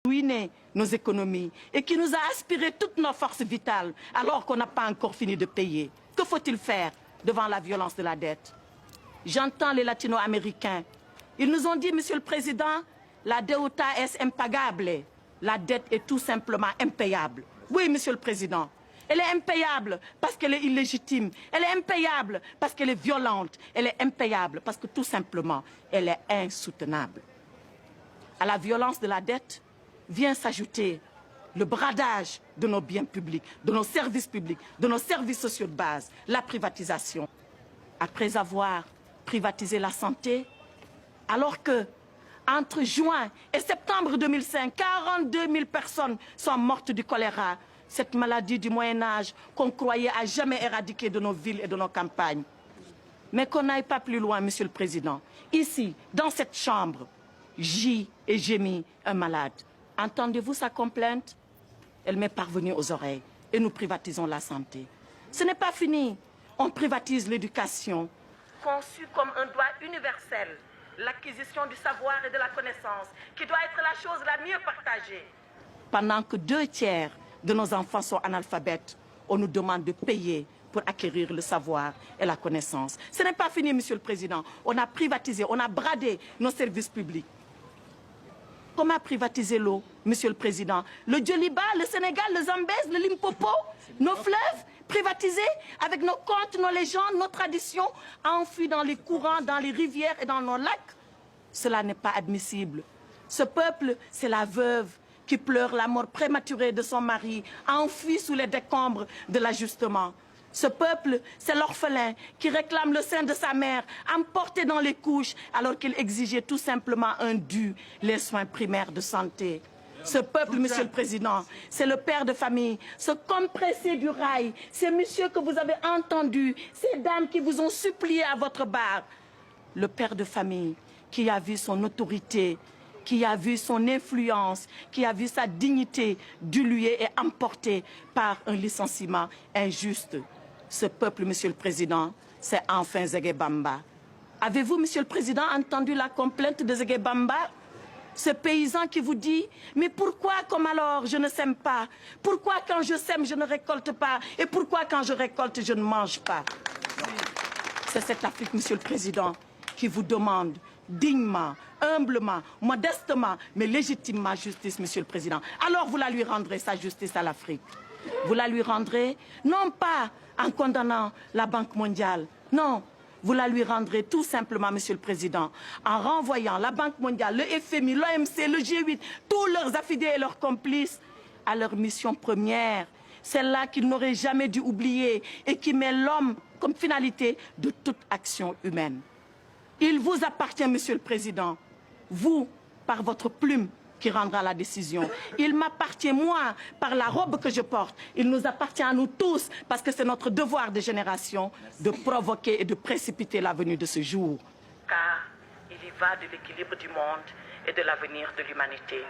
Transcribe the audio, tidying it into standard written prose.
ruiné nos économies et qui nous a aspiré toutes nos forces vitales alors qu'on n'a pas encore fini de payer. Que faut-il faire devant la violence de la dette? J'entends les latino-américains. Ils nous ont dit, Monsieur le Président, la deuda es impagable. La dette est tout simplement impayable. Oui, Monsieur le Président. Elle est impayable parce qu'elle est illégitime. Elle est impayable parce qu'elle est violente. Elle est impayable parce que tout simplement, elle est insoutenable. À la violence de la dette vient s'ajouter le bradage de nos biens publics, de nos services publics, de nos services sociaux de base, la privatisation. Après avoir privatisé la santé, alors que entre juin et septembre 2005, 42 000 personnes sont mortes du choléra, cette maladie du Moyen-Âge qu'on croyait à jamais éradiquer de nos villes et de nos campagnes. Mais qu'on n'aille pas plus loin, Monsieur le Président. Ici, dans cette chambre, gît et gémit un malade. Entendez-vous sa complainte? Elle m'est parvenue aux oreilles et nous privatisons la santé. Ce n'est pas fini. On privatise l'éducation. Conçue comme un droit universel, l'acquisition du savoir et de la connaissance, qui doit être la chose la mieux partagée. Pendant que 2/3 de nos enfants sont analphabètes, on nous demande de payer pour acquérir le savoir et la connaissance. Ce n'est pas fini, Monsieur le Président. On a privatisé, on a bradé nos services publics. Comment privatiser l'eau, Monsieur le Président? Le Djoliba, le Sénégal, le Zambèze, le Limpopo, nos fleuves privatisés avec nos contes, nos légendes, nos traditions, enfouis dans les courants, dans les rivières et dans nos lacs. Cela n'est pas admissible. Ce peuple, c'est la veuve qui pleure la mort prématurée de son mari, enfoui sous les décombres de l'ajustement. Ce peuple, c'est l'orphelin qui réclame le sein de sa mère, emporté dans les couches, alors qu'il exigeait tout simplement un dû, les soins primaires de santé. Ce peuple, Monsieur le Président, c'est le père de famille, ce compressé du rail, ces messieurs que vous avez entendus, ces dames qui vous ont supplié à votre barre. Le père de famille qui a vu son autorité, qui a vu son influence, qui a vu sa dignité diluée et emportée par un licenciement injuste. Ce peuple, Monsieur le Président, c'est enfin Zégué Bamba. Avez-vous, Monsieur le Président, entendu la complainte de Zégué Bamba? Ce paysan qui vous dit, mais pourquoi comme alors je ne sème pas? Pourquoi quand je sème je ne récolte pas? Et pourquoi quand je récolte je ne mange pas? C'est cette Afrique, Monsieur le Président, qui vous demande dignement, humblement, modestement, mais légitimement justice, Monsieur le Président. Alors vous la lui rendrez, sa justice à l'Afrique. Vous la lui rendrez, non pas en condamnant la Banque mondiale, non. Vous la lui rendrez tout simplement, Monsieur le Président, en renvoyant la Banque mondiale, le FMI, l'OMC, le G8, tous leurs affidés et leurs complices à leur mission première, celle-là qu'ils n'auraient jamais dû oublier et qui met l'homme comme finalité de toute action humaine. Il vous appartient, Monsieur le Président, vous, par votre plume, qui rendra la décision. Il m'appartient, moi, par la robe que je porte. Il nous appartient à nous tous, parce que c'est notre devoir de génération de provoquer et de précipiter la venue de ce jour. Car il y va de l'équilibre du monde et de l'avenir de l'humanité.